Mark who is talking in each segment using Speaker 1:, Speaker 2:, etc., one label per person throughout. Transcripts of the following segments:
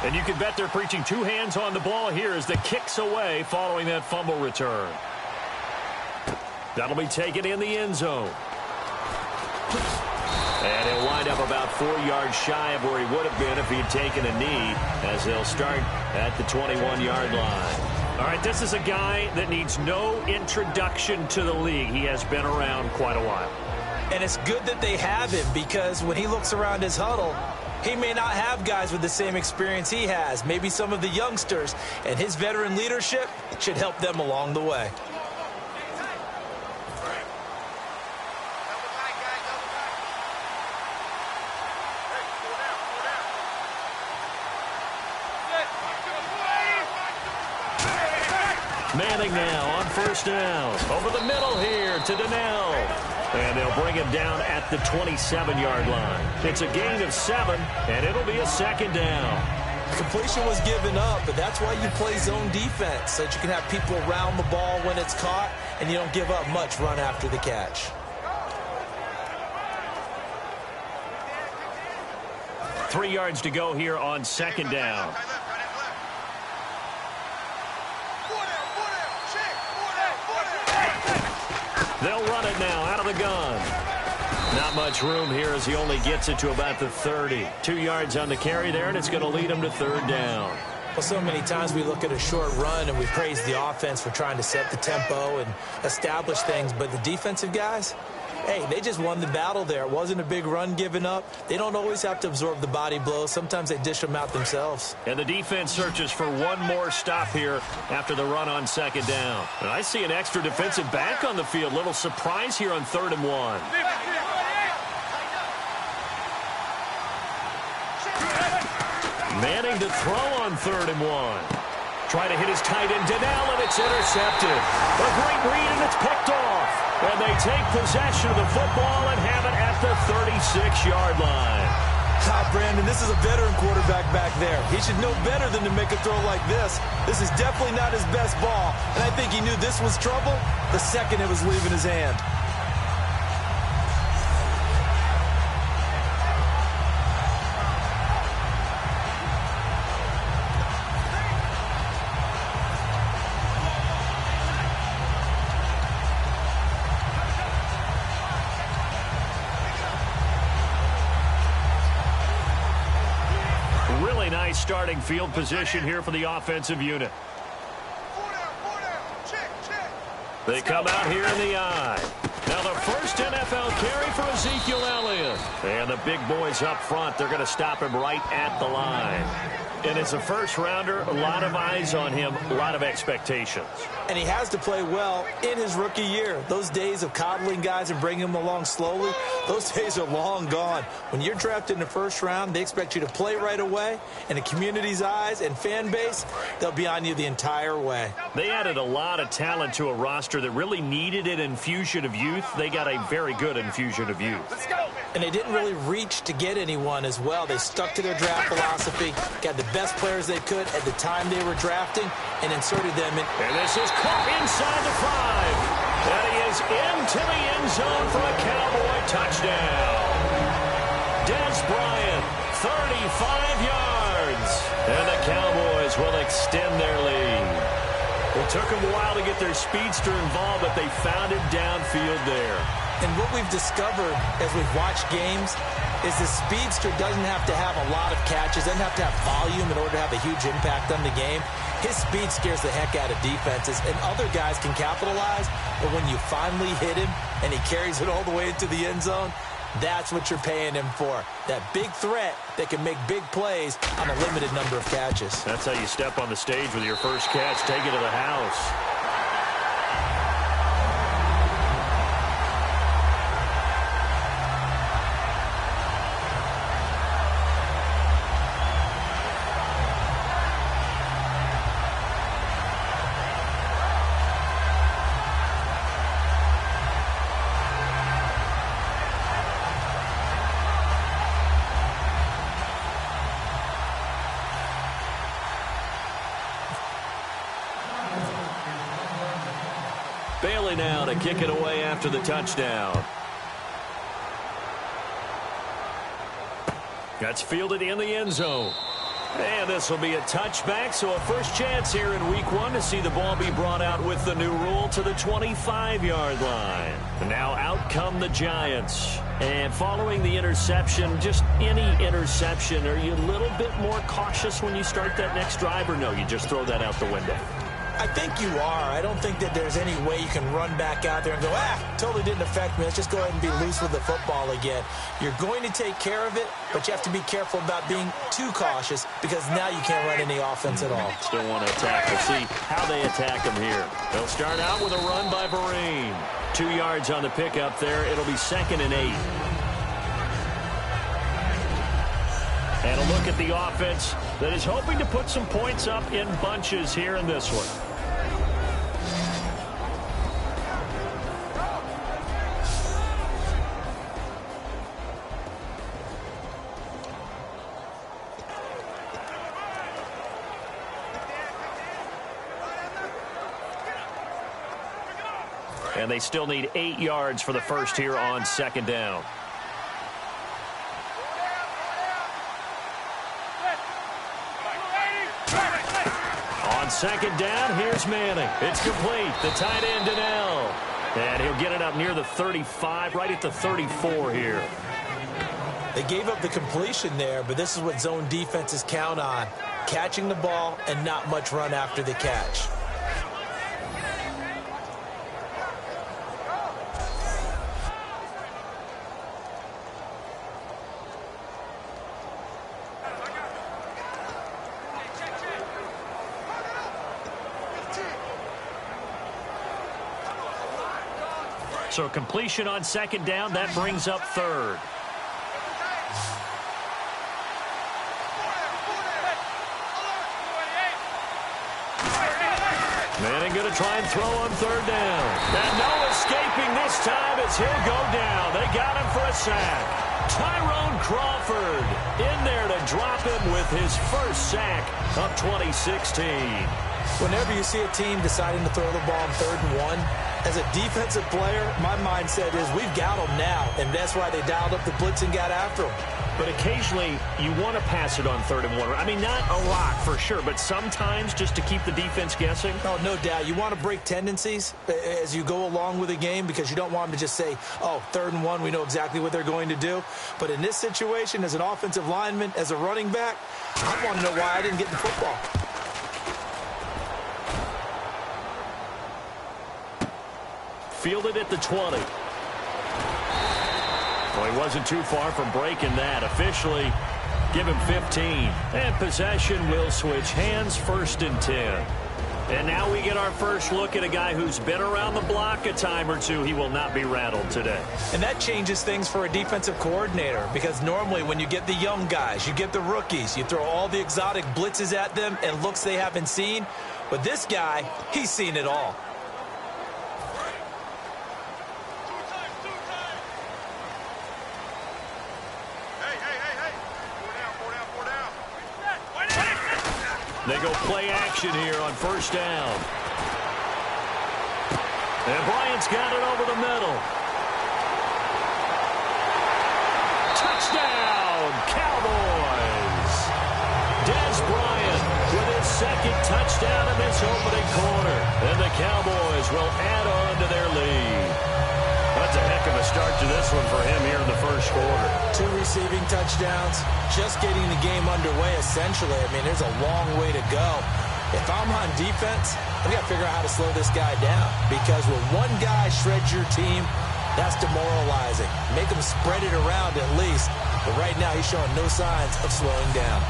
Speaker 1: And you can bet they're preaching two hands on the ball here as the kick's away following that fumble return. That'll be taken in the end zone. And he'll wind up about 4 yards shy of where he would have been if he had taken a knee, as they'll start at the 21-yard line. All right, this is a guy that needs no introduction to the league. He has been around quite a while.
Speaker 2: And it's good that they have him, because when he looks around his huddle, he may not have guys with the same experience he has, maybe some of the youngsters, and his veteran leadership should help them along the way.
Speaker 1: Manning now on first down. Over the middle here to Donnell. And they'll bring him down at the 27-yard line. It's a gain of 7, and it'll be a second down.
Speaker 2: Completion was given up, but that's why you play zone defense, so that you can have people around the ball when it's caught, and you don't give up much run after the catch.
Speaker 1: Three yards to go here on second down. They'll run it now out of the gun. Not much room here as he only gets it to about the 30. 2 yards on the carry there, and it's going to lead him to third down.
Speaker 2: Well, so many times we look at a short run and we praise the offense for trying to set the tempo and establish things, but the defensive guys, hey, they just won the battle there. It wasn't a big run given up. They don't always have to absorb the body blows. Sometimes they dish them out themselves.
Speaker 1: And the defense searches for one more stop here after the run on second down. And I see an extra defensive back on the field. Little surprise here on 3rd and 1. Manning to throw on 3rd and 1. Try to hit his tight end, Donnell, and it's intercepted. A great read, and it's picked off. And they take possession of the football and have it at the 36-yard line.
Speaker 2: Brandon, this is a veteran quarterback back there. He should know better than to make a throw like this. This is definitely not his best ball, and I think he knew this was trouble the second it was leaving his hand.
Speaker 1: Starting field position here for the offensive unit. They come out here in the eye. Now the first NFL carry for Ezekiel Elliott. And the big boys up front, they're going to stop him right at the line. And as a first-rounder, a lot of eyes on him, a lot of expectations.
Speaker 2: And he has to play well in his rookie year. Those days of coddling guys and bringing them along slowly, those days are long gone. When you're drafted in the first round, they expect you to play right away. And the community's eyes and fan base, they'll be on you the entire way.
Speaker 1: They added a lot of talent to a roster that really needed an infusion of youth. They got a very good infusion of youth.
Speaker 2: Let's go. And they didn't really reach to get anyone as well. They stuck to their draft philosophy, got the best players they could at the time they were drafting, and inserted them in.
Speaker 1: And this is caught inside the 5. And he is into the end zone for a Cowboy touchdown. Des Bryant, 35 yards. And the Cowboys will extend their lead. It took them a while to get their speedster involved, but they found him downfield there.
Speaker 2: And what we've discovered as we've watched games is the speedster doesn't have to have a lot of catches, doesn't have to have volume in order to have a huge impact on the game. His speed scares the heck out of defenses, and other guys can capitalize, but when you finally hit him and he carries it all the way into the end zone, that's what you're paying him for. That big threat that can make big plays on a limited number of catches.
Speaker 1: That's how you step on the stage with your first catch, take it to the house. Bailey now to kick it away after the touchdown. That's fielded in the end zone. And this will be a touchback, so a first chance here in week 1 to see the ball be brought out with the new rule to the 25-yard line. And now out come the Giants. And following the interception, just any interception, are you a little bit more cautious when you start that next drive, or no, you just throw that out the window?
Speaker 2: I think you are. I don't think that there's any way you can run back out there and go, totally didn't affect me. Let's just go ahead and be loose with the football again. You're going to take care of it, but you have to be careful about being too cautious because now you can't run any offense at all.
Speaker 1: Still want to attack. We'll see how they attack them here. They'll start out with a run by Vereen. 2 yards on the pickup there. It'll be 2nd and 8. And a look at the offense that is hoping to put some points up in bunches here in this one. And they still need 8 yards for the first here on 2nd down. On 2nd down, here's Manning. It's complete. The tight end, Donnell. And he'll get it up near the 35, right at the 34 here.
Speaker 2: They gave up the completion there, but this is what zone defenses count on. Catching the ball and not much run after the catch.
Speaker 1: So completion on 2nd down, that brings up 3rd. Manning going to try and throw on 3rd down. And no escaping this time as he'll go down. They got him for a sack. Tyrone Crawford in there to drop him with his first sack of 2016.
Speaker 2: Whenever you see a team deciding to throw the ball on 3rd and 1, as a defensive player, my mindset is we've got them now, and that's why they dialed up the blitz and got after them.
Speaker 1: But occasionally, you want to pass it on 3rd and 1. I mean, not a lot for sure, but sometimes just to keep the defense guessing.
Speaker 2: Oh, no doubt. You want to break tendencies as you go along with a game because you don't want them to just say, 3rd and 1, we know exactly what they're going to do. But in this situation, as an offensive lineman, as a running back, I want to know why I didn't get the football.
Speaker 1: Fielded at the 20. Well, he wasn't too far from breaking that. Officially, give him 15. And possession will switch hands, 1st and 10. And now we get our first look at a guy who's been around the block a time or two. He will not be rattled today.
Speaker 2: And that changes things for a defensive coordinator because normally when you get the young guys, you get the rookies, you throw all the exotic blitzes at them and looks they haven't seen. But this guy, he's seen it all.
Speaker 1: They go play action here on 1st down. And Bryant's got it over the middle. Touchdown, Cowboys! Dez Bryant with his 2nd touchdown in this opening quarter. And the Cowboys will add on to their lead. That's a heck of a start to this one for him here in the 1st quarter.
Speaker 2: 2 receiving touchdowns, just getting the game underway essentially. I mean, there's a long way to go. If I'm on defense, I've got to figure out how to slow this guy down because when one guy shreds your team, that's demoralizing. Make him spread it around at least. But right now, he's showing no signs of slowing down.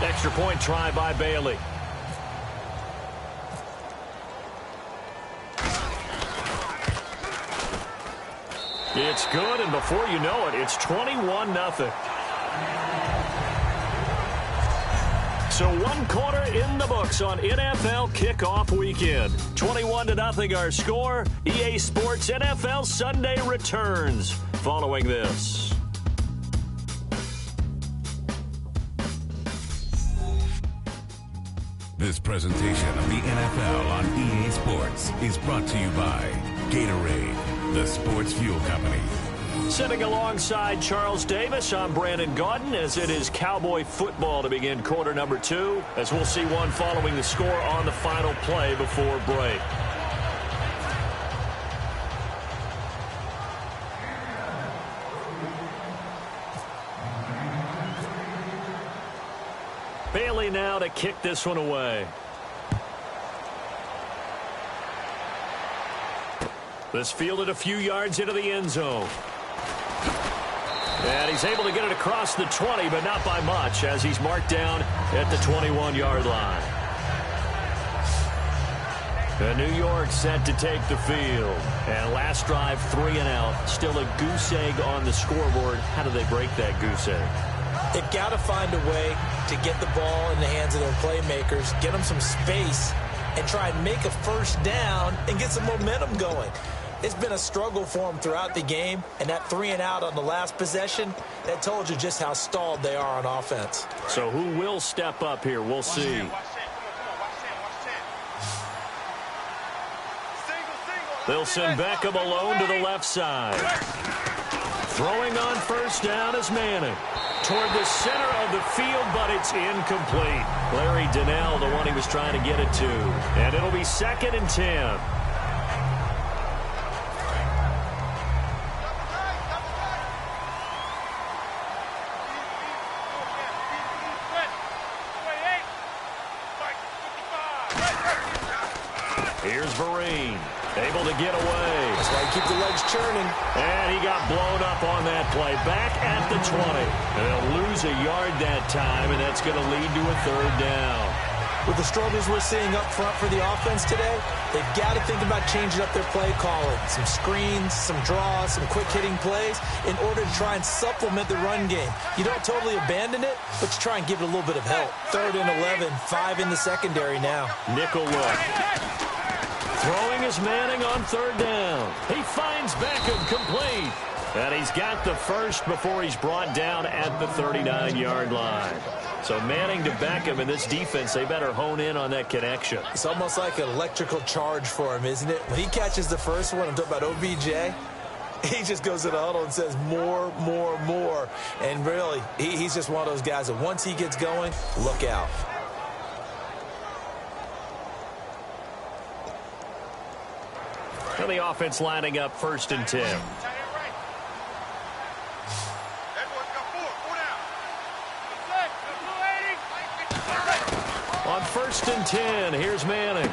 Speaker 1: Extra point try by Bailey. It's good, and before you know it, it's 21-0. So 1 quarter in the books on NFL kickoff weekend. 21-0 our score. EA Sports NFL Sunday returns following this.
Speaker 3: This presentation of the NFL on EA Sports is brought to you by Gatorade, the sports fuel company.
Speaker 1: Sitting alongside Charles Davis, I'm Brandon Gaudin, as it is Cowboy football to begin quarter number 2, as we'll see one following the score on the final play before break. Bailey now to kick this one away. This fielded a few yards into the end zone. And he's able to get it across the 20, but not by much, as he's marked down at the 21-yard line. And New York set to take the field. And last drive, 3 and out. Still a goose egg on the scoreboard. How do they break that goose egg?
Speaker 2: They've got to find a way to get the ball in the hands of their playmakers, get them some space, and try and make a first down and get some momentum going. It's been a struggle for them throughout the game, and that 3 and out on the last possession, that told you just how stalled they are on offense.
Speaker 1: So who will step up here? We'll see. They'll send Beckham alone to the left side. Throwing on first down is Manning. Toward the center of the field, but it's incomplete. Larry Donnell, the one he was trying to get it to. And it'll be 2nd and 10. Here's Vereen, able to get away.
Speaker 2: That's why you keep the legs churning.
Speaker 1: And he got blown up on that play. Back at the 20. And they'll lose a yard that time, and that's going to lead to a 3rd down.
Speaker 2: With the struggles we're seeing up front for the offense today, they've got to think about changing up their play calling. Some screens, some draws, some quick-hitting plays in order to try and supplement the run game. You don't totally abandon it, but you try and give it a little bit of help. 3rd and 11, 5 in the secondary now.
Speaker 1: Nickel look. Throwing is Manning on 3rd down. He finds Beckham complete. And he's got the first before he's brought down at the 39-yard line. So Manning to Beckham, in this defense, they better hone in on that connection.
Speaker 2: It's almost like an electrical charge for him, isn't it? When he catches the first one, I'm talking about OBJ, he just goes to the huddle and says more, more, more. And really, he's just one of those guys that once he gets going, look out.
Speaker 1: And the offense lining up 1st and 10. On 1st and 10, here's Manning.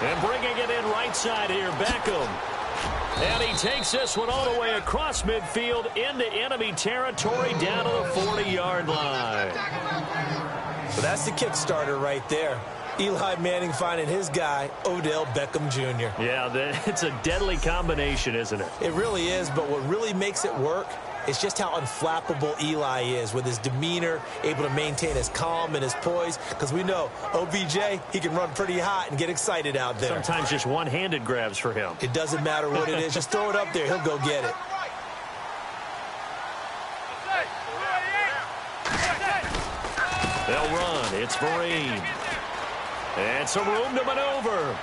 Speaker 1: And bringing it in right side here, Beckham. And he takes this one all the way across midfield into enemy territory down to the 40-yard line.
Speaker 2: So that's the Kickstarter right there. Eli Manning finding his guy, Odell Beckham Jr.
Speaker 1: Yeah, it's a deadly combination, isn't it?
Speaker 2: It really is, but what really makes it work is just how unflappable Eli is with his demeanor, able to maintain his calm and his poise, because we know OBJ, he can run pretty hot and get excited out there.
Speaker 1: Sometimes just one-handed grabs for him.
Speaker 2: It doesn't matter what it is. Just throw it up there. He'll go get it.
Speaker 1: They'll run. It's Vereen. And some room to maneuver.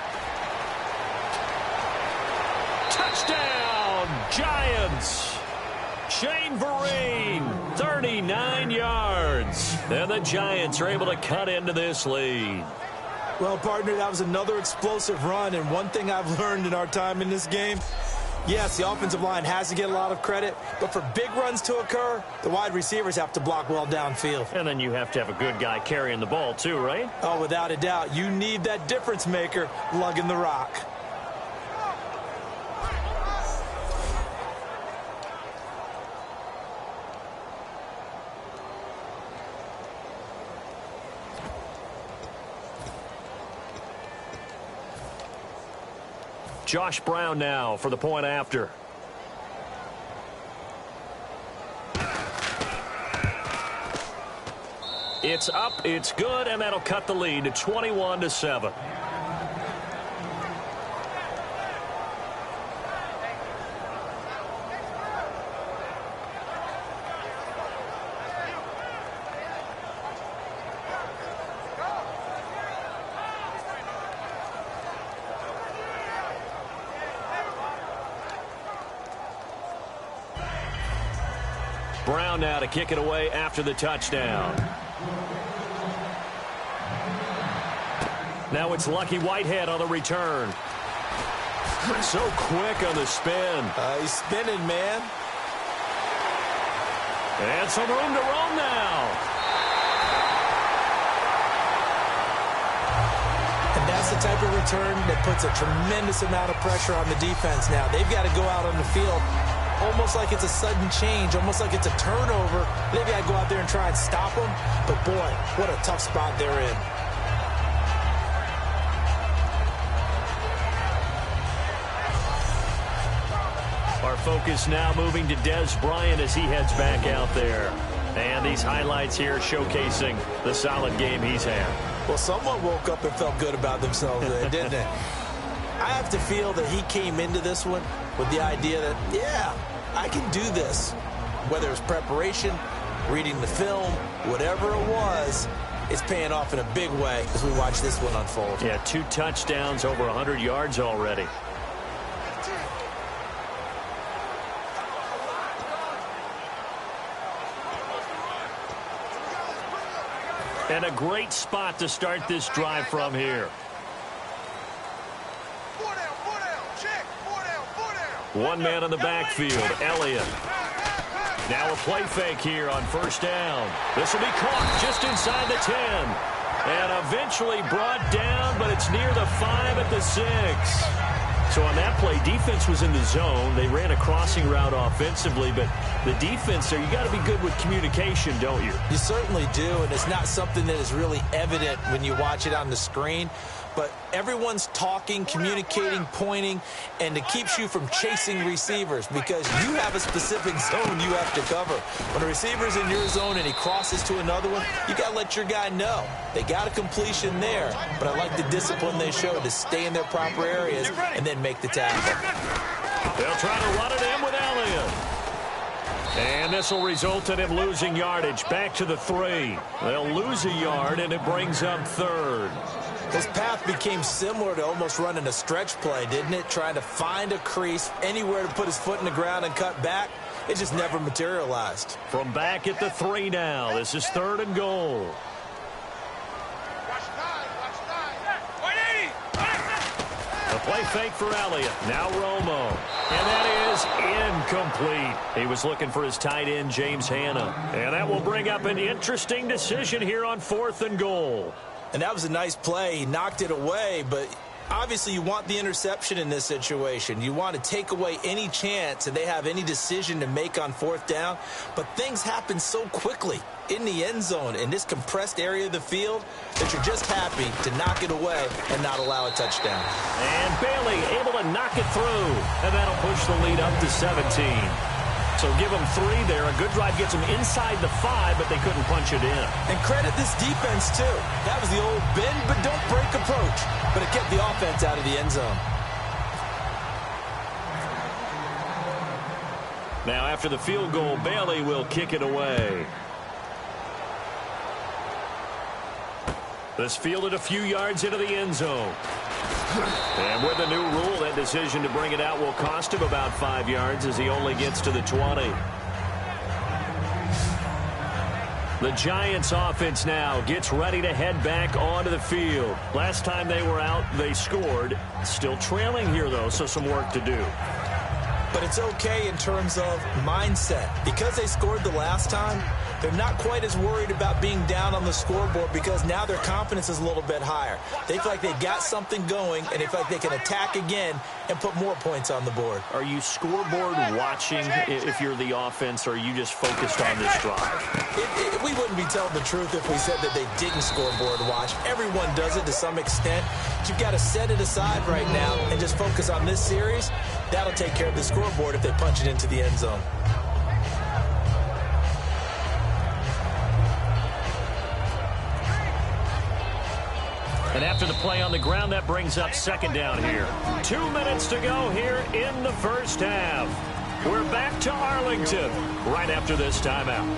Speaker 1: Touchdown, Giants. Shane Vereen, 39 yards. And the Giants are able to cut into this lead.
Speaker 2: Well, partner, that was another explosive run. And one thing I've learned in our time in this game, yes, the offensive line has to get a lot of credit, but for big runs to occur, the wide receivers have to block well downfield.
Speaker 1: And then you have to have a good guy carrying the ball too, right?
Speaker 2: Oh, without a doubt. You need that difference maker lugging the rock.
Speaker 1: Josh Brown now for the point after. It's up, it's good, and that'll cut the lead to 21-7. Brown now to kick it away after the touchdown. Now it's Lucky Whitehead on the return. So quick on the spin.
Speaker 2: He's spinning, man.
Speaker 1: And some room to roam now.
Speaker 2: And that's the type of return that puts a tremendous amount of pressure on the defense now. They've got to go out on the field almost like it's a sudden change, almost like it's a turnover. They've got to go out there and try and stop them. But, boy, what a tough spot they're in.
Speaker 1: Our focus now moving to Dez Bryant as he heads back out there. And these highlights here showcasing the solid game he's had.
Speaker 2: Well, someone woke up and felt good about themselves there, didn't they? I have to feel that he came into this one with the idea that, yeah, I can do this. Whether it's preparation, reading the film, whatever it was, it's paying off in a big way as we watch this one unfold.
Speaker 1: Yeah, 2 touchdowns, over 100 yards already. And a great spot to start this drive from here. One man in the backfield, Elliott. Now a play fake here on first down. This will be caught just inside the 10. And eventually brought down, but it's near the 5 at the 6. So on that play, defense was in the zone. They ran a crossing route offensively, but the defense there, you got to be good with communication, don't you?
Speaker 2: You certainly do, and it's not something that is really evident when you watch it on the screen. But everyone's talking, communicating, pointing, and it keeps you from chasing receivers because you have a specific zone you have to cover. When a receiver's in your zone and he crosses to another one, you got to let your guy know. They got a completion there, but I like the discipline they show to stay in their proper areas and then make the tackle.
Speaker 1: They'll try to run it in with Elliott. And this will result in him losing yardage. Back to the 3. They'll lose a yard, and it brings up third.
Speaker 2: His path became similar to almost running a stretch play, didn't it? Trying to find a crease, anywhere to put his foot in the ground and cut back. It just never materialized.
Speaker 1: From back at the 3 now. This is 3rd and goal. A play fake for Elliott. Now Romo. And that is incomplete. He was looking for his tight end, James Hanna. And that will bring up an interesting decision here on 4th and goal.
Speaker 2: And that was a nice play. He knocked it away, but obviously you want the interception in this situation. You want to take away any chance that they have any decision to make on 4th down. But things happen so quickly in the end zone in this compressed area of the field that you're just happy to knock it away and not allow a touchdown.
Speaker 1: And Bailey able to knock it through. And that'll push the lead up to 17. So give them 3 there. A good drive gets them inside the 5, but they couldn't punch it in.
Speaker 2: And credit this defense, too. That was the old bend but don't break approach. But it kept the offense out of the end zone.
Speaker 1: Now after the field goal, Bailey will kick it away. This fielded a few yards into the end zone. And with the new rule, that decision to bring it out will cost him about 5 yards as he only gets to the 20. The Giants offense now gets ready to head back onto the field. Last time they were out, they scored. Still trailing here, though, so some work to do.
Speaker 2: But it's okay in terms of mindset. Because they scored the last time, they're not quite as worried about being down on the scoreboard because now their confidence is a little bit higher. They feel like they got something going, and they feel like they can attack again and put more points on the board.
Speaker 1: Are you scoreboard watching if you're the offense, or are you just focused on this drive?
Speaker 2: We wouldn't be telling the truth if we said that they didn't scoreboard watch. Everyone does it to some extent. You've got to set it aside right now and just focus on this series. That'll take care of the scoreboard if they punch it into the end zone.
Speaker 1: And after the play on the ground, that brings up 2nd down here. 2 minutes to go here in the first half. We're back to Arlington right after this timeout.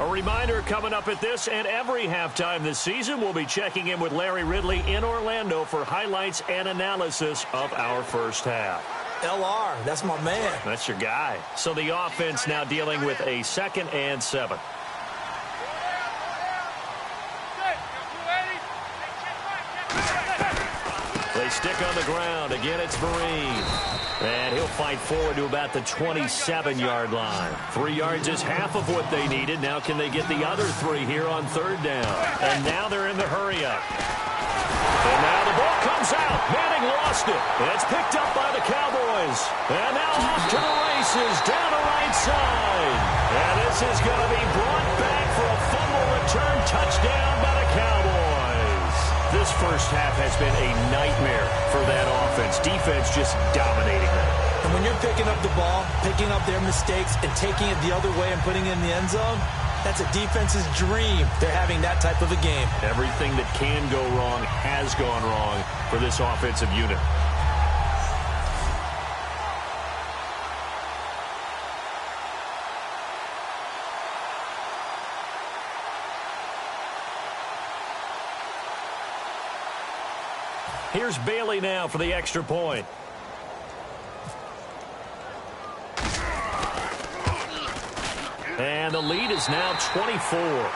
Speaker 1: A reminder coming up at this and every halftime this season, we'll be checking in with Larry Ridley in Orlando for highlights and analysis of our first half.
Speaker 2: LR, that's my man.
Speaker 1: That's your guy. So the offense now dealing with a 2nd and 7. They stick on the ground. Again, it's Vereen. And he'll fight forward to about the 27-yard line. 3 yards is half of what they needed. Now can they get the other 3 here on 3rd down? And now they're in the hurry-up. And now the ball comes out. Manning lost it. It's picked up by the Cowboys. And now off to the races down the right side. And this is going to be brought back for a fumble return touchdown by the Cowboys. This first half has been a nightmare for that offense. Defense just dominating them.
Speaker 2: And when you're picking up the ball, picking up their mistakes, and taking it the other way and putting it in the end zone, that's a defense's dream. They're having that type of a game.
Speaker 1: Everything that can go wrong has gone wrong for this offensive unit. Here's Bailey now for the extra point. And the lead is now 24.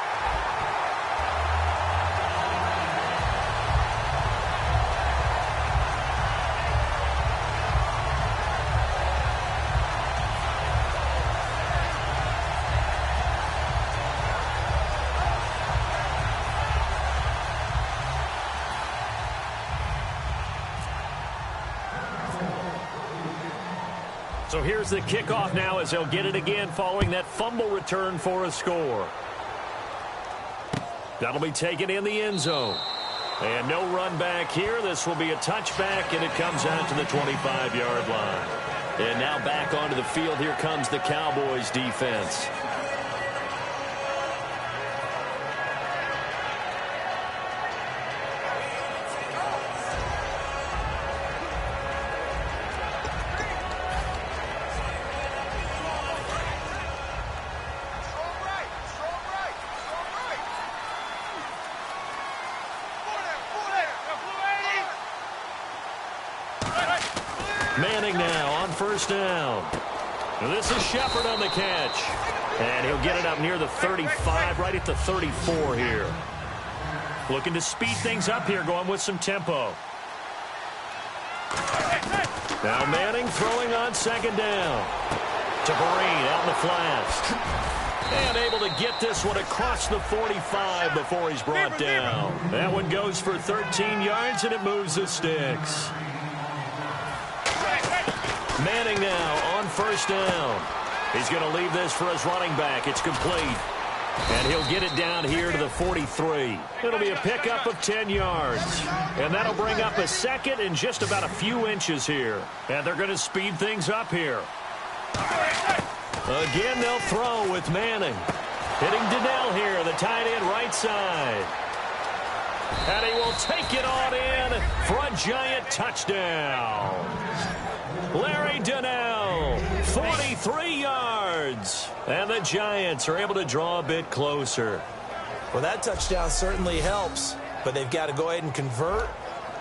Speaker 1: So here's the kickoff now as they'll get it again following that fumble return for a score. That'll be taken in the end zone. And no run back here. This will be a touchback, and it comes out to the 25-yard line. And now back onto the field. Here comes the Cowboys defense. Manning now on 1st down. Now this is Shepard on the catch. And he'll get it up near the 35, right at the 34 here. Looking to speed things up here, going with some tempo. Now Manning throwing on 2nd down. To Vereen out in the flats. And able to get this one across the 45 before he's brought down. That one goes for 13 yards, and it moves the sticks. Manning now on 1st down. He's going to leave this for his running back. It's complete. And he'll get it down here to the 43. It'll be a pickup of 10 yards. And that'll bring up a 2nd and just about a few inches here. And they're going to speed things up here. Again, they'll throw with Manning. Hitting Donnell here, the tight end right side. And he will take it on in for a giant touchdown. Larry Donnell, 43 yards. And the Giants are able to draw a bit closer.
Speaker 2: Well, that touchdown certainly helps, but they've got to go ahead and convert,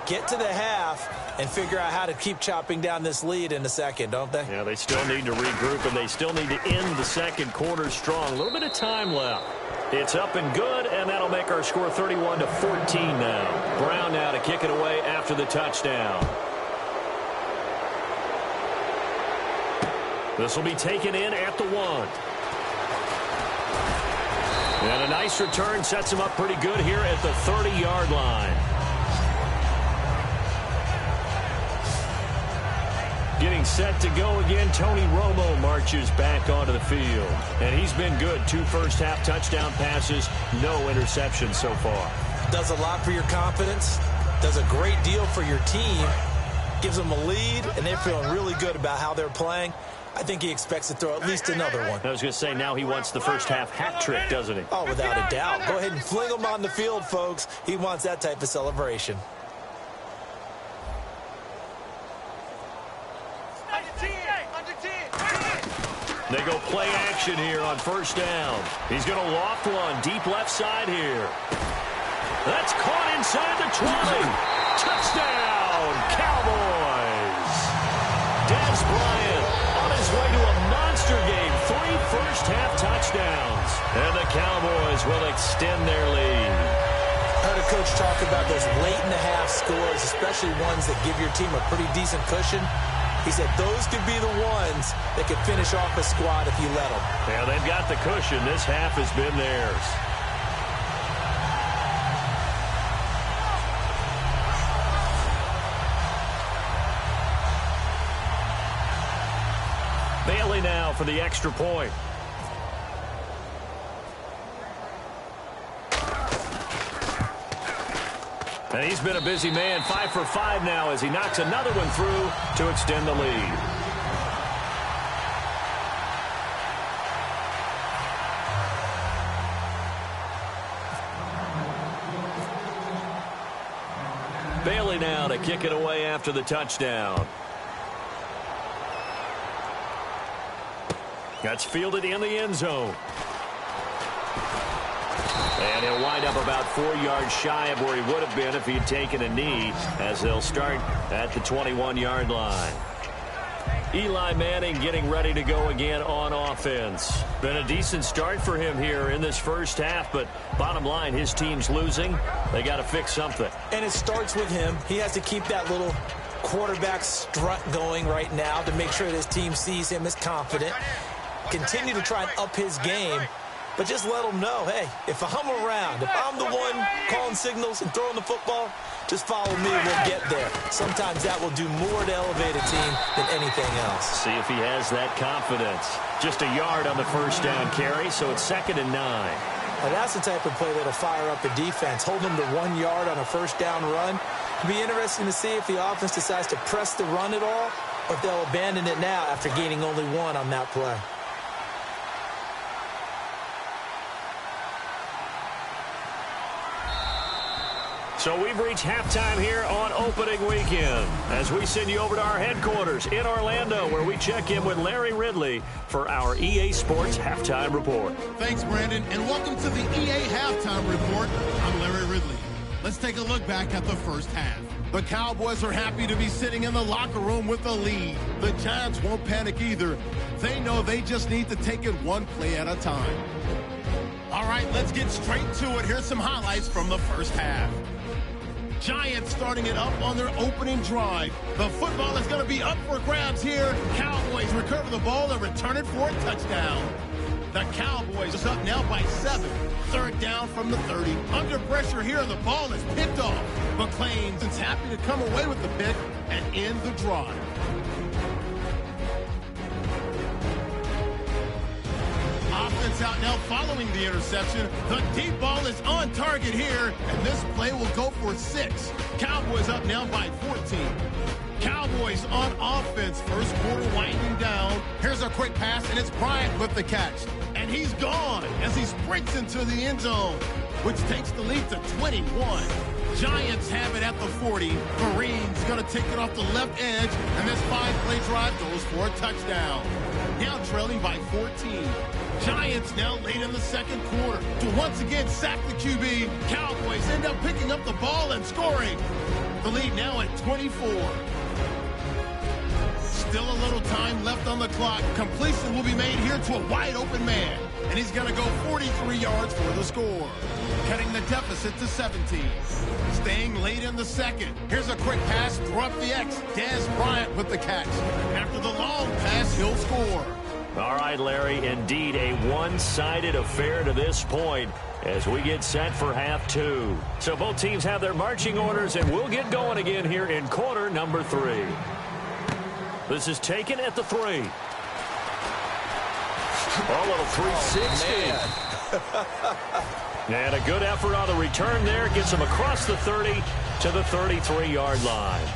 Speaker 2: get to the half, and figure out how to keep chopping down this lead in the second, don't they?
Speaker 1: Yeah, they still need to regroup, and they still need to end the second quarter strong. A little bit of time left. It's up and good, and that'll make our score 31-14 now. Brown now to kick it away after the touchdown. This will be taken in at the 1. And a nice return sets him up pretty good here at the 30-yard line. Getting set to go again, Tony Romo marches back onto the field. And he's been good. 2 first-half touchdown passes, no interceptions so far.
Speaker 2: Does a lot for your confidence, does a great deal for your team, gives them a lead, and they're feeling really good about how they're playing. I think he expects to throw at least another one.
Speaker 1: I was going to say, now he wants the first-half hat trick, doesn't he?
Speaker 2: Oh, without a doubt. Go ahead and fling him on the field, folks. He wants that type of celebration.
Speaker 1: They go play action here on first down. He's going to loft one deep left side here. That's caught inside the 20. Touchdown, Cowboys. Dez Bryant on his way to a monster game. 3 first-half touchdowns. And the Cowboys will extend their lead.
Speaker 2: Heard a coach talk about those late-in-the-half scores, especially ones that give your team a pretty decent cushion. He said those could be the ones that could finish off a squad if you let them.
Speaker 1: Yeah, they've got the cushion. This half has been theirs. Bailey now for the extra point. And he's been a busy man, 5 for 5 now as he knocks another one through to extend the lead. Bailey now to kick it away after the touchdown. That's fielded in the end zone. And he'll wind up about 4 yards shy of where he would have been if he'd taken a knee, as they'll start at the 21-yard line. Eli Manning getting ready to go again on offense. Been a decent start for him here in this first half, but bottom line, his team's losing. They got to fix something.
Speaker 2: And it starts with him. He has to keep that little quarterback strut going right now to make sure that his team sees him as confident. Continue to try and up his game, but just let him know, hey, if I'm around, if I'm the one calling signals and throwing the football, just follow me, we'll get there. Sometimes that will do more to elevate a team than anything else.
Speaker 1: See if he has that confidence. Just a yard on the first down carry, so it's 2nd and 9.
Speaker 2: Now that's the type of play that'll fire up a defense. Hold them to 1 yard on a first down run. It'll be interesting to see if the offense decides to press the run at all, or if they'll abandon it now after gaining only 1 on that play.
Speaker 1: So we've reached halftime here on opening weekend as we send you over to our headquarters in Orlando, where we check in with Larry Ridley for our EA Sports Halftime Report.
Speaker 3: Thanks, Brandon, and welcome to the EA Halftime Report. I'm Larry Ridley. Let's take a look back at the first half. The Cowboys are happy to be sitting in the locker room with a lead. The Giants won't panic either. They know they just need to take it one play at a time. All right, let's get straight to it. Here's some highlights from the first half. Giants starting it up on their opening drive. The football is going to be up for grabs here. Cowboys recover the ball and return it for a touchdown. The Cowboys is up now by 7. 3rd down from the 30. Under pressure here, the ball is picked off. McClain is happy to come away with the pick and end the drive. Offense out now following the interception. The deep ball is on target here, and this play will go for 6. Cowboys up now by 14. Cowboys on offense. First quarter winding down. Here's a quick pass, and it's Bryant with the catch. And he's gone as he sprints into the end zone, which takes the lead to 21. Giants have it at the 40. Marines going to take it off the left edge, and this 5-play drive goes for a touchdown. Now trailing by 14. Giants now late in the second quarter to once again sack the QB. Cowboys end up picking up the ball and scoring. The lead now at 24. Still a little time left on the clock. Completion will be made here to a wide open man. And he's going to go 43 yards for the score. Cutting the deficit to 17. Staying late in the second. Here's a quick pass through up the X. Dez Bryant with the catch. After the long pass, he'll score.
Speaker 1: All right, Larry, indeed a one-sided affair to this point as we get set for half 2. So both teams have their marching orders, and we'll get going again here in quarter number 3. This is taken at the 3. A little 360. And a good effort on the return there. Gets him across the 30 to the 33-yard line.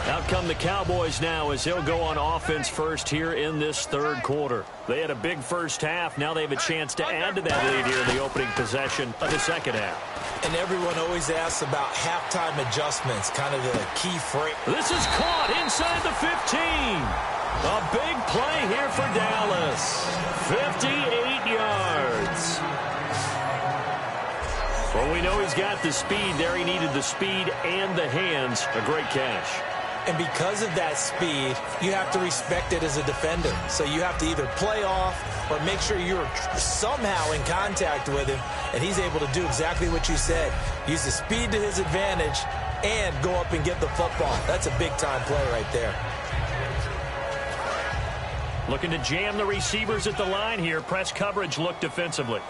Speaker 1: Now out come the Cowboys now as they'll go on offense first here in this third quarter. They had a big first half. Now they have a chance to add to that lead here in the opening possession of the second half.
Speaker 2: And everyone always asks about halftime adjustments, kind of the key phrase.
Speaker 1: This is caught inside the 15. A big play here for Dallas. 58 yards. Well, we know he's got the speed there. He needed the speed and the hands. A great catch.
Speaker 2: And because of that speed, you have to respect it as a defender. So you have to either play off or make sure you're somehow in contact with him, and he's able to do exactly what you said. Use the speed to his advantage and go up and get the football. That's a big-time play right there.
Speaker 1: Looking to jam the receivers at the line here. Press coverage look defensively.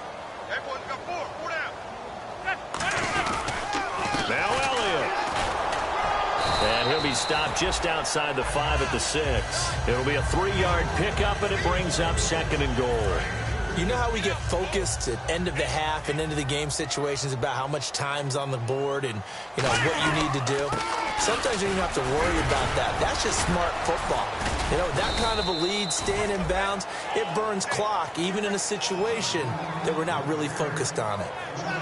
Speaker 1: Now Elliott. And he'll be stopped just outside the 5 at the 6. It'll be a 3-yard pickup, and it brings up 2nd and goal.
Speaker 2: You know how we get focused at end of the half and end of the game situations about how much time's on the board and, you know, what you need to do? Sometimes you don't have to worry about that. That's just smart football. You know, that kind of a lead, staying in bounds, it burns clock, even in a situation that we're not really focused on it.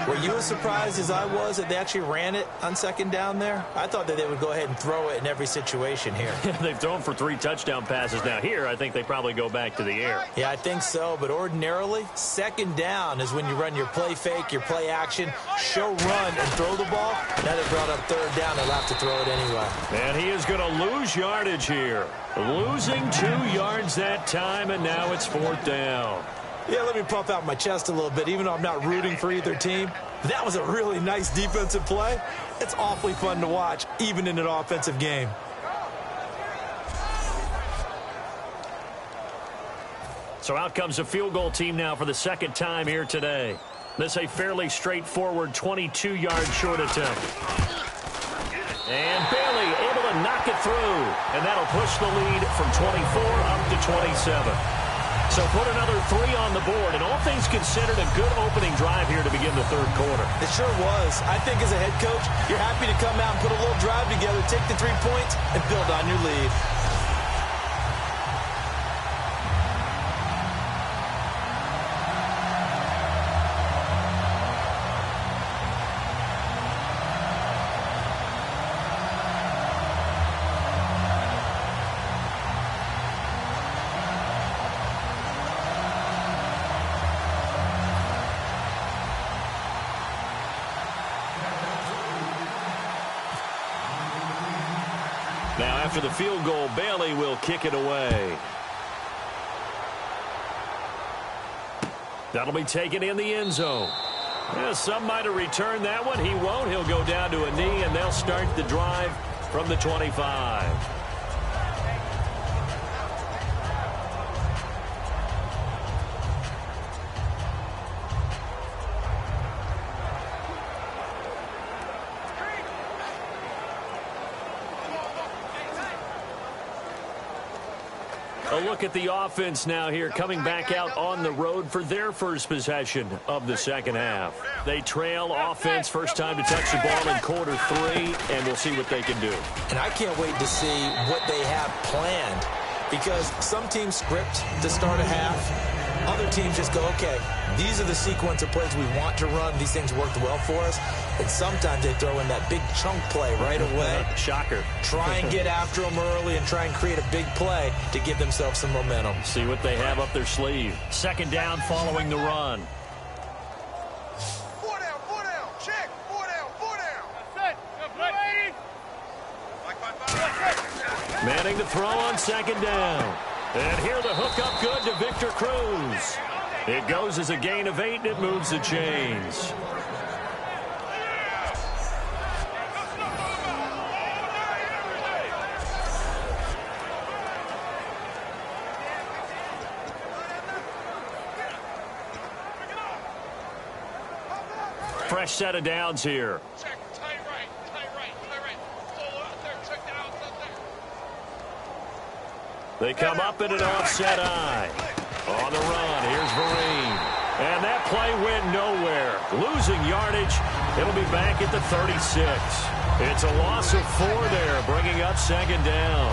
Speaker 2: Were you as surprised as I was that they actually ran it on 2nd down there? I thought that they would go ahead and throw it in every situation here.
Speaker 1: They've thrown for 3 touchdown passes. Now here, I think they probably go back to the air.
Speaker 2: Yeah, I think so, but ordinarily, 2nd down is when you run your play fake, your play action, show run, and throw the ball. Now they brought up 3rd down, they'll have to throw it anyway.
Speaker 1: And he is going to lose yardage here. Losing 2 yards that time, and now it's 4th down.
Speaker 2: Yeah, let me puff out my chest a little bit, even though I'm not rooting for either team. That was a really nice defensive play. It's awfully fun to watch, even in an offensive game.
Speaker 1: So out comes the field goal team now for the 2nd time here today. This a fairly straightforward 22-yard short attempt. And Bailey able to knock it through. And that'll push the lead from 24 up to 27. So put another 3 on the board. And all things considered, a good opening drive here to begin the third quarter.
Speaker 2: It sure was. I think as a head coach, you're happy to come out and put a little drive together, take the 3 points, and build on your lead.
Speaker 1: Now after the field goal, Bailey will kick it away. That'll be taken in the end zone. Yeah, some might have returned that one. He won't. He'll go down to a knee, and they'll start the drive from the 25. A look at the offense now here, coming back out on the road for their first possession of the second half. They trail offense, first time to touch the ball in quarter 3, and we'll see what they can do.
Speaker 2: And I can't wait to see what they have planned, because some teams script to start a half. Other teams just go, okay, these are the sequence of plays we want to run. These things worked well for us. And sometimes they throw in that big chunk play right away.
Speaker 1: Shocker.
Speaker 2: Try and get after them early and try and create a big play to give themselves some momentum.
Speaker 1: See what they have up their sleeve. 2nd down following the run.
Speaker 4: 4 down, 4 down. Check. 4 down, 4 down. That's it.
Speaker 1: Manning to throw on 2nd down. And here the hook up good to Victor Cruz. It goes as a gain of 8, and it moves the chains. Fresh set of downs here.
Speaker 4: Check. Tight right. Tight right. Tight right. Solo out there. Check that out. There.
Speaker 1: They come up in an offset eye. On the run, here's Vereen. And that play went nowhere. Losing yardage. It'll be back at the 36. It's a loss of 4 there, bringing up second down.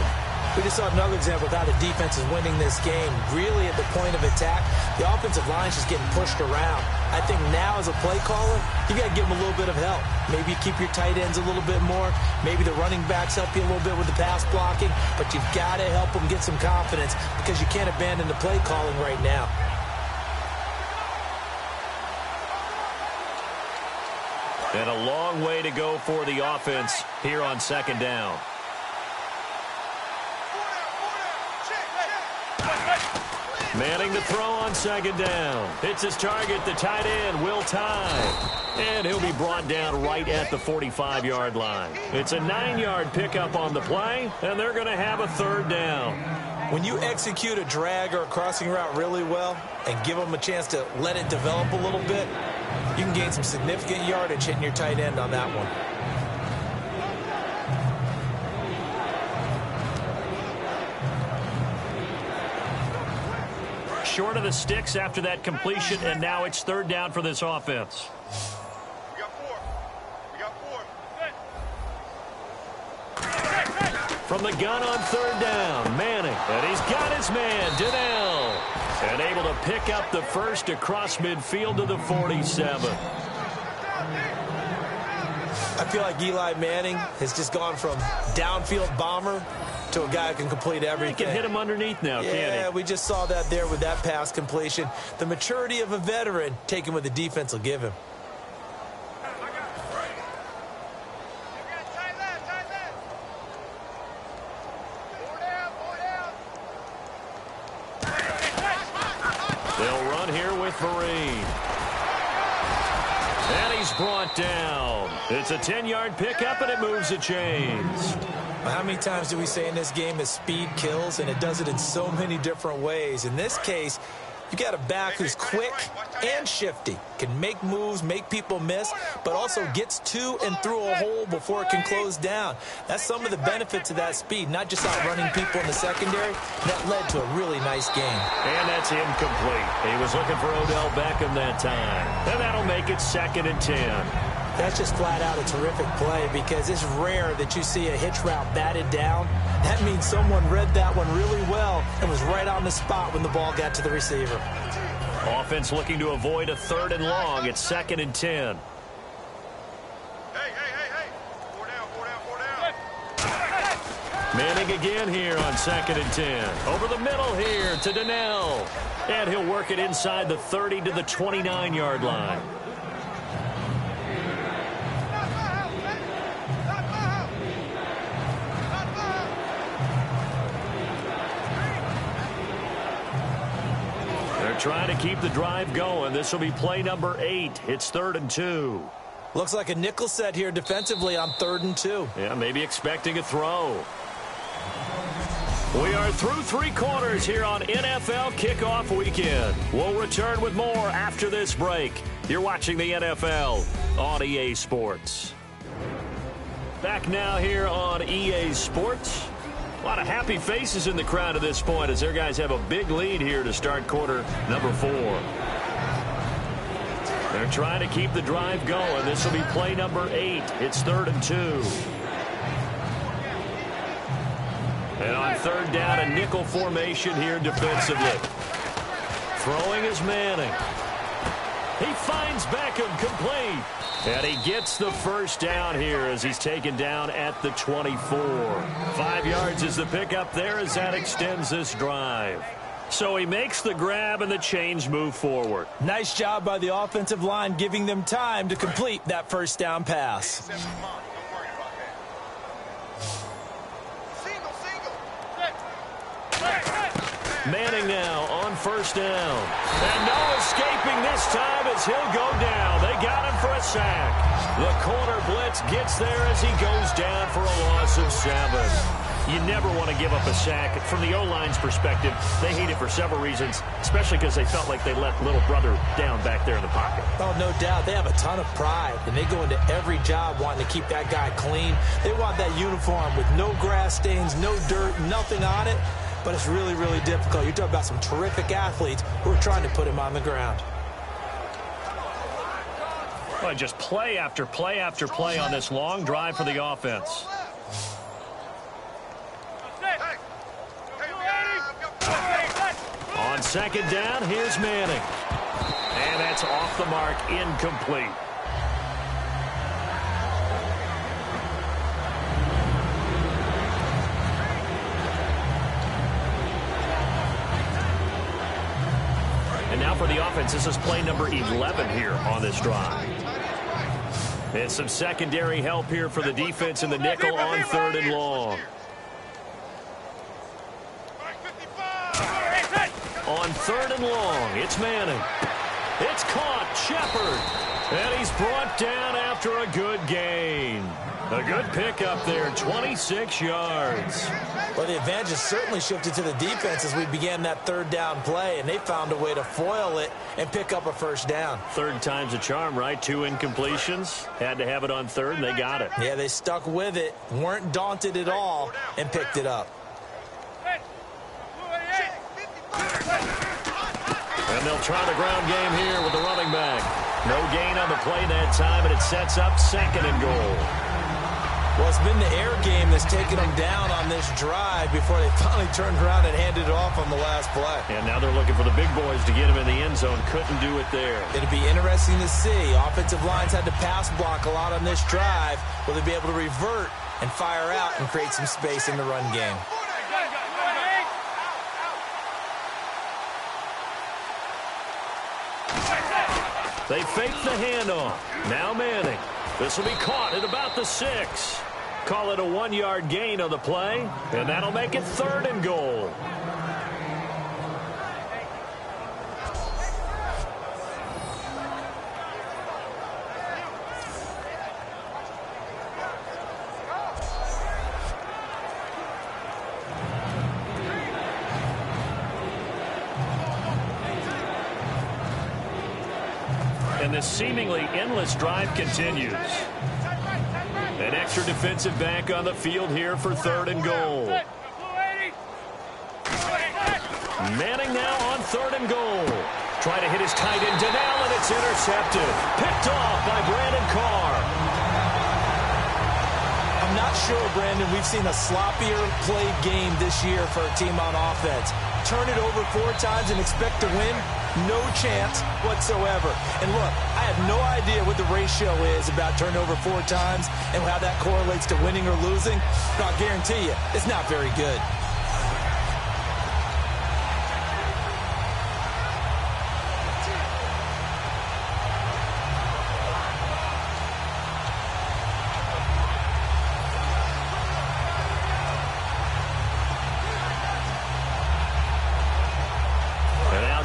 Speaker 2: We just saw another example of how the defense is winning this game. Really at the point of attack, the offensive line is just getting pushed around. I think now as a play caller, you got to give them a little bit of help. Maybe you keep your tight ends a little bit more. Maybe the running backs help you a little bit with the pass blocking. But you've got to help them get some confidence because you can't abandon the play calling right now.
Speaker 1: And a long way to go for the offense here on second down. Manning to throw on second down. It's his target, the tight end, Will Tye. And he'll be brought down right at the 45-yard line. It's a 9-yard pickup on the play, and they're going to have a third down.
Speaker 2: When you execute a drag or a crossing route really well and give them a chance to let it develop a little bit, you can gain some significant yardage hitting your tight end on that one.
Speaker 1: Short of the sticks after that completion, and now it's third down for this offense.
Speaker 4: We got 4. We got 4.
Speaker 1: From the gun on third down, Manning. And he's got his man, Donnell. And able to pick up the first across midfield to the 47.
Speaker 2: I feel like Eli Manning has just gone from downfield bomber to a guy who can complete everything.
Speaker 1: He can hit him underneath now, can't he?
Speaker 2: Yeah, we just saw that there with that pass completion. The maturity of a veteran taken what the defense will give him.
Speaker 1: They'll run here with Vereen. And he's brought down. It's a 10-yard pickup, and it moves the chains.
Speaker 2: How many times do we say in this game that speed kills, and it does it in so many different ways? In this case, you got a back who's quick and shifty, can make moves, make people miss, but also gets to and through a hole before it can close down. That's some of the benefits of that speed, not just outrunning people in the secondary. That led to a really nice game.
Speaker 1: And that's incomplete. He was looking for Odell Beckham that time. And that'll make it second and 10.
Speaker 2: That's just flat out a terrific play because it's rare that you see a hitch route batted down. That means someone read that one really well and was right on the spot when the ball got to the receiver.
Speaker 1: Offense looking to avoid a third and long. It's second and 10.
Speaker 4: Hey. 4 down.
Speaker 1: Manning again here on second and 10. Over the middle here to Donnell. And he'll work it inside the 30 to the 29-yard line. Trying to keep the drive going. This will be play number 8. It's 3rd and 2.
Speaker 2: Looks like a nickel set here defensively on 3rd and 2.
Speaker 1: Yeah, maybe expecting a throw. We are through 3 quarters here on NFL Kickoff Weekend. We'll return with more after this break. You're watching the NFL on EA Sports. Back now here on EA Sports. A lot of happy faces in the crowd at this point as their guys have a big lead here to start quarter number 4. They're trying to keep the drive going. This will be play number 8. It's 3rd and 2. And on 3rd down, a nickel formation here defensively. Throwing is Manning. He finds Beckham complete. And he gets the first down here as he's taken down at the 24. 5 yards is the pickup there as that extends this drive. So he makes the grab and the chains move forward.
Speaker 2: Nice job by the offensive line giving them time to complete that first down pass.
Speaker 1: Manning now on 1st down. And no escaping this time as he'll go down. They got him for a sack. The corner blitz gets there as he goes down for a loss of 7. You never want to give up a sack. From the O-line's perspective, they hate it for several reasons, especially because they felt like they let little brother down back there in the pocket.
Speaker 2: Oh, no doubt. They have a ton of pride, and they go into every job wanting to keep that guy clean. They want that uniform with no grass stains, no dirt, nothing on it. But it's really, really difficult. You're talking about some terrific athletes who are trying to put him on the ground.
Speaker 1: Well, just play after play after play on this long drive for the offense. On second down, here's Manning. And that's off the mark, incomplete. And now for the offense, this is play number 11 here on this drive. And some secondary help here for the defense in the nickel on third and long. On third and long, it's Manning. It's caught, Shepard. And he's brought down after a good gain. A good pickup there, 26 yards.
Speaker 2: Well, the advantage has certainly shifted to the defense as we began that third down play, and they found a way to foil it and pick up a first down.
Speaker 1: Third time's a charm, right? 2 incompletions. Had to have it on third, and they got it.
Speaker 2: Yeah, they stuck with it, weren't daunted at all, and picked it up.
Speaker 1: And they'll try the ground game here with the running back. No gain on the play that time, and it sets up second and goal.
Speaker 2: Well, it's been the air game that's taken them down on this drive before they finally turned around and handed it off on the last play.
Speaker 1: And now they're looking for the big boys to get him in the end zone. Couldn't do it there.
Speaker 2: It'll be interesting to see. Offensive lines had to pass block a lot on this drive. Will they be able to revert and fire out and create some space in the run game?
Speaker 1: They fake the handoff. Now Manning. This will be caught at about the 6. Call it a 1-yard gain on the play, and that'll make it third and goal. And this seemingly endless drive continues. An extra defensive back on the field here for third and goal. Manning now on third and goal. Trying to hit his tight end, Donnell, and it's intercepted. Picked off by Brandon Carr.
Speaker 2: I'm not sure, Brandon, we've seen a sloppier played game this year for a team on offense. Turn it over 4 times and expect to win? No chance whatsoever. And look, I have no idea what the ratio is about turnover 4 times and how that correlates to winning or losing, but I'll guarantee you, it's not very good.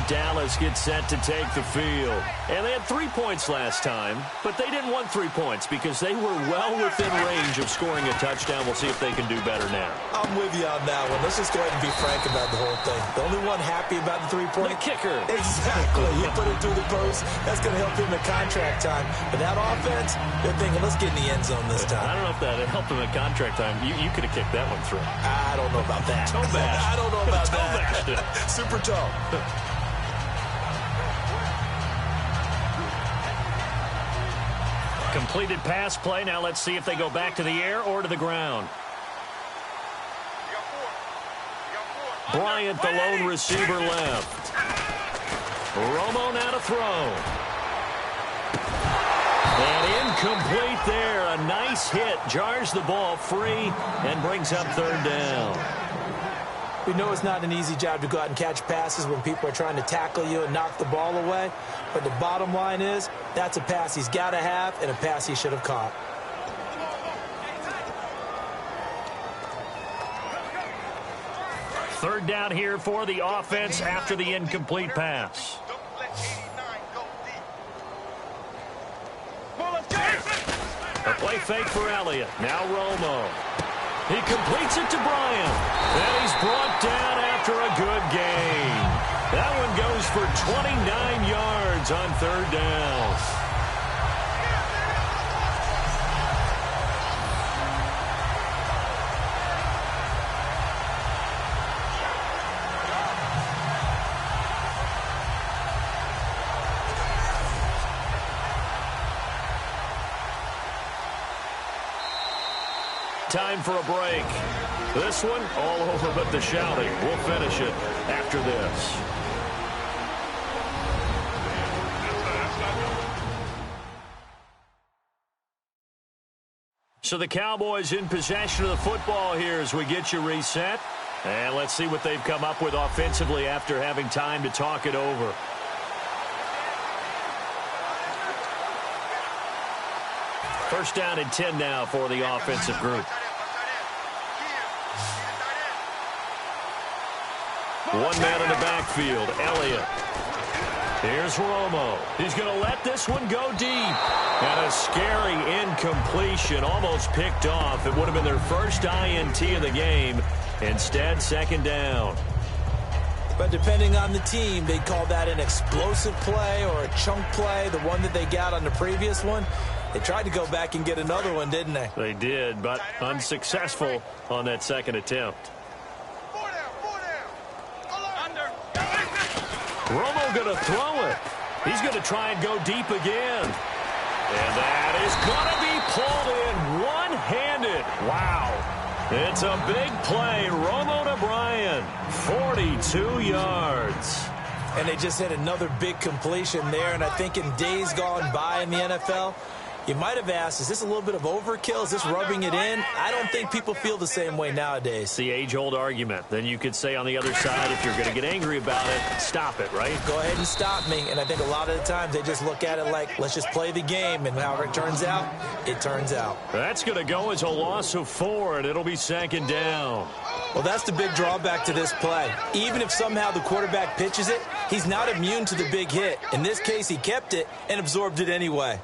Speaker 1: Dallas gets set to take the field. And they had 3 points last time, but they didn't want 3 points because they were well within range of scoring a touchdown. We'll see if they can do better now.
Speaker 2: I'm with you on that one. Let's just go ahead and be frank about the whole thing. The only one happy about the 3-point?
Speaker 1: The kicker.
Speaker 2: Exactly. You put it through the post. That's going to help him in contract time. But that offense, they're thinking, let's get in the end zone this time.
Speaker 1: I don't know if that helped him in contract time. You could have kicked that one through.
Speaker 2: I don't know about that.
Speaker 1: Toe bash.
Speaker 2: I don't know about
Speaker 1: toe that.
Speaker 2: Super toe.
Speaker 1: Completed pass play. Now let's see if they go back to the air or to the ground. Bryant, the lone receiver, left. Romo now to throw. And incomplete there. A nice hit. Jars the ball free and brings up third down.
Speaker 2: We know it's not an easy job to go out and catch passes when people are trying to tackle you and knock the ball away. But the bottom line is, that's a pass he's got to have and a pass he should have caught.
Speaker 1: Third down here for the offense after the incomplete pass. A play fake for Elliott. Now Romo. He completes it to Bryant. And he's brought down after a good gain. That one goes for 29 yards on third down. Time for a break. This one, all over but the shouting. We'll finish it after this. So the Cowboys in possession of the football here as we get you reset. And let's see what they've come up with offensively after having time to talk it over. First down and 10 now for the offensive group. One man in the backfield, Elliott. Here's Romo. He's going to let this one go deep. And a scary incompletion, almost picked off. It would have been their first INT of the game. Instead, second down.
Speaker 2: But depending on the team, they call that an explosive play or a chunk play, the one that they got on the previous one. They tried to go back and get another one, didn't they?
Speaker 1: They did, but unsuccessful on that second attempt. Romo going to throw it. He's going to try and go deep again. And that is going to be pulled in one-handed. Wow. It's a big play. Romo to Bryan. 42 yards.
Speaker 2: And they just hit another big completion there. And I think in days gone by in the NFL, you might have asked, is this a little bit of overkill? Is this rubbing it in? I don't think people feel the same way nowadays.
Speaker 1: It's the age-old argument. Then you could say on the other side, if you're going to get angry about it, stop it, right?
Speaker 2: Go ahead and stop me. And I think a lot of the times they just look at it like, let's just play the game. And however it turns out, it turns out.
Speaker 1: That's going to go as a loss of 4, and it'll be second down.
Speaker 2: Well, that's the big drawback to this play. Even if somehow the quarterback pitches it, he's not immune to the big hit. In this case, he kept it and absorbed it anyway.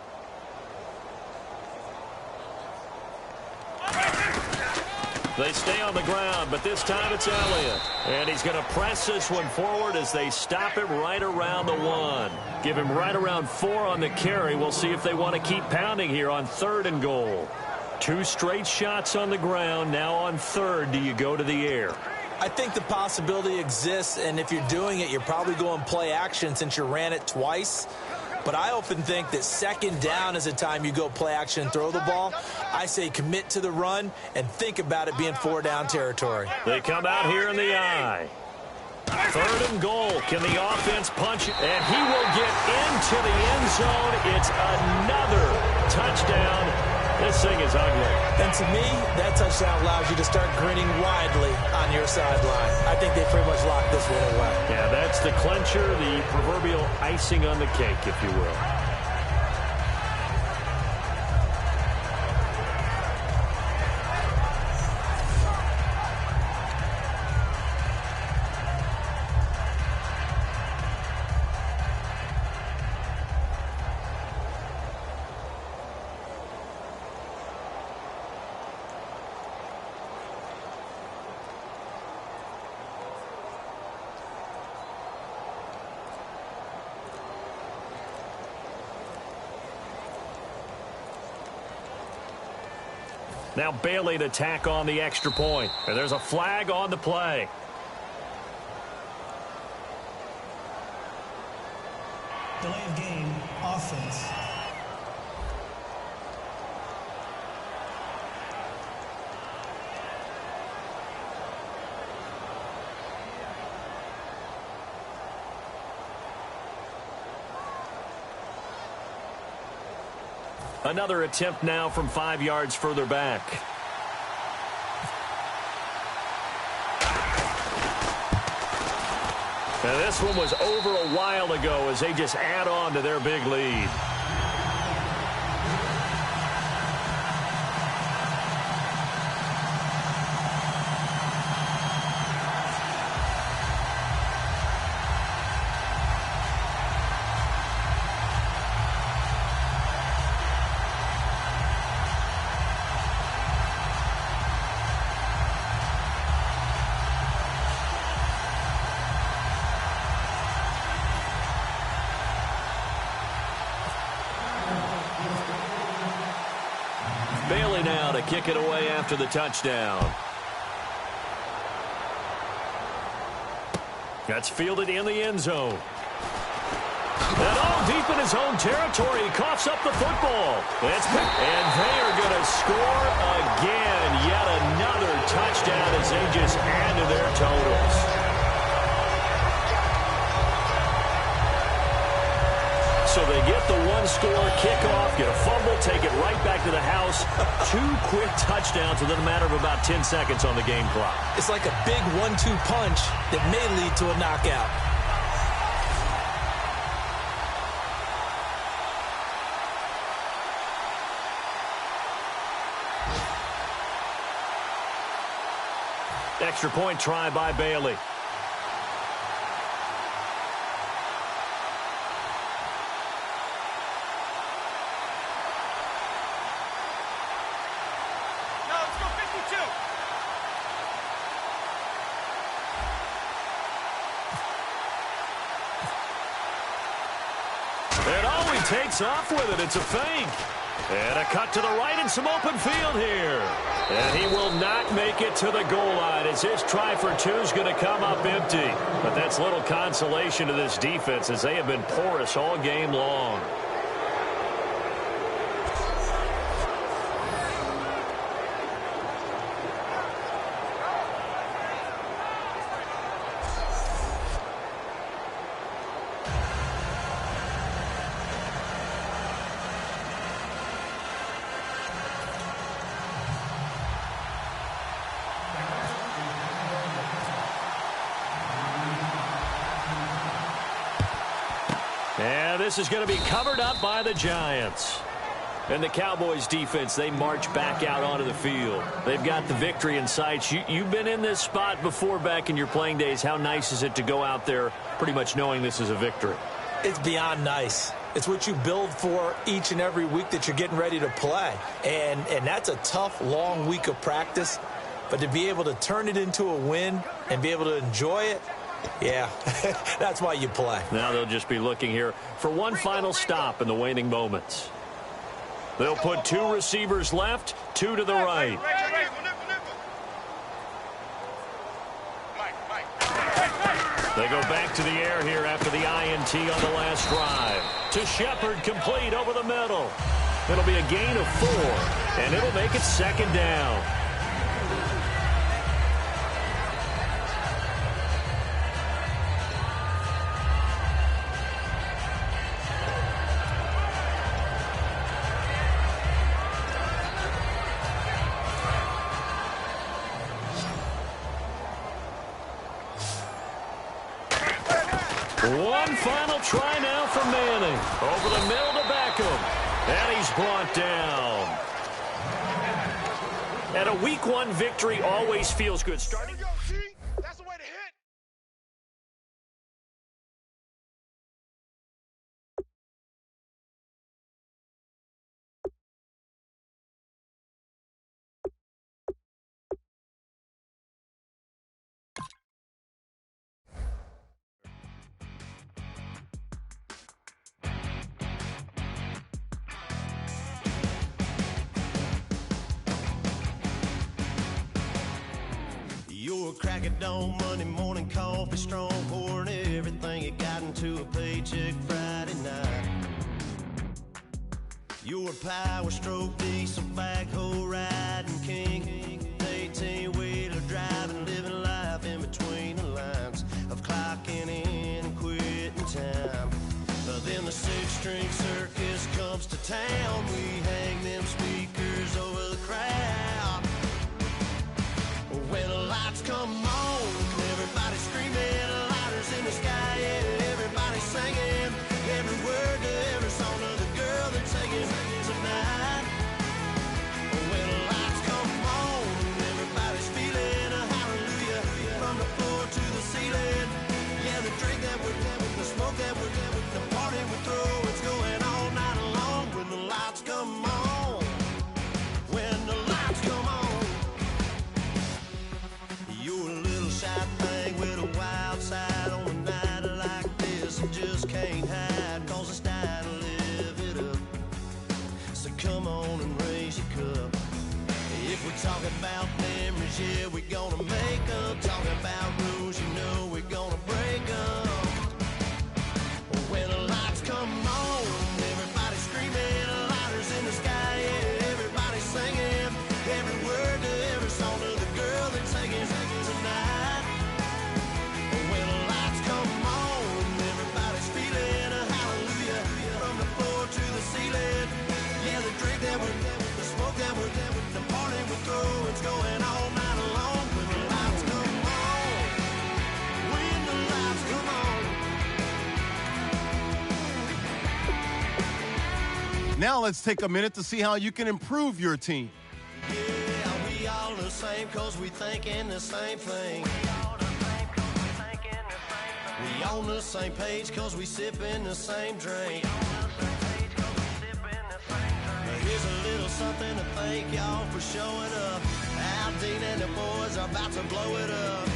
Speaker 1: They stay on the ground, but this time it's Elliott. And he's going to press this one forward as they stop it right around the 1. Give him right around 4 on the carry. We'll see if they want to keep pounding here on 3rd and goal. 2 straight shots on the ground. Now on 3rd, do you go to the air?
Speaker 2: I think the possibility exists, and if you're doing it, you're probably going play action since you ran it twice. But I often think that second down is the time you go play action and throw the ball. I say commit to the run and think about it being 4-down territory.
Speaker 1: They come out here in the eye. 3rd and goal. Can the offense punch it? And he will get into the end zone. It's another touchdown. This thing is ugly.
Speaker 2: And to me, that touchdown allows you to start grinning widely on your sideline. I think they pretty much locked this one away.
Speaker 1: Yeah, that's the clincher, the proverbial icing on the cake, if you will. Now Bailey to tack on the extra point. And there's a flag on the play.
Speaker 5: Delay of game, offense.
Speaker 1: Another attempt now from 5 yards further back. And this one was over a while ago as they just add on to their big lead. Bailey now to kick it away after the touchdown. That's fielded in the end zone. And all deep in his own territory. He coughs up the football. And they are going to score again. Yet another touchdown as they just add to their totals. So they get the one-score kickoff, get a fumble, take it right back to the house. 2 quick touchdowns within a matter of about 10 seconds on the game clock.
Speaker 2: It's like a big 1-2 punch that may lead to a knockout.
Speaker 1: Extra point try by Bailey. Takes off with it. It's a fake. And a cut to the right and some open field here. And he will not make it to the goal line as his try for 2 is going to come up empty. But that's little consolation to this defense as they have been porous all game long. And this is going to be covered up by the Giants. And the Cowboys defense, they march back out onto the field. They've got the victory in sight. You've been in this spot before back in your playing days. How nice is it to go out there pretty much knowing this is a victory?
Speaker 2: It's beyond nice. It's what you build for each and every week that you're getting ready to play. And that's a tough, long week of practice. But to be able to turn it into a win and be able to enjoy it, yeah, that's why you play.
Speaker 1: Now they'll just be looking here for one final stop in the waning moments. They'll put 2 receivers left, 2 to the right. They go back to the air here after the INT on the last drive. To Shepard, complete over the middle. It'll be a gain of 4, and it'll make it 2nd down. One final try now for Manning. Over the middle to Beckham. And he's brought down. And a Week 1 victory always feels good. Starting.
Speaker 4: That's the way to hit.
Speaker 6: Your crack at dawn, Monday morning coffee, strong pouring everything you got into a paycheck Friday night. Your power stroke, diesel backhoe riding king, 18-wheeler driving, living life in between the lines of clocking in and quitting time. Then the 6-string circus comes to town. We hang them speakers over the crowd. When the lights come on, everybody screaming, lighters in the sky, yeah, everybody singing, every word to every song of the girl they're taking tonight. When the lights come on, everybody's feeling a hallelujah from the floor to the ceiling. Yeah, the drink that we're having, the smoke that we're having, the party we throw, it's going all night long. When the lights come on, when the lights come on. Shot thing with a wild side on a night like this and just can't hide, cause it's time to live it up. So come on and raise your cup. If we're talking about memories, yeah, we're gonna make up. Talking about rules, you know we're gonna break up. When the lights come on,
Speaker 3: Now let's take a minute to see how you can improve your team.
Speaker 6: Yeah, we all the same cause we thinking the same thing. We on the same page cause we sipping the same drink. Here's a little something to thank y'all for showing up. Al Dean and the boys are about to blow it up.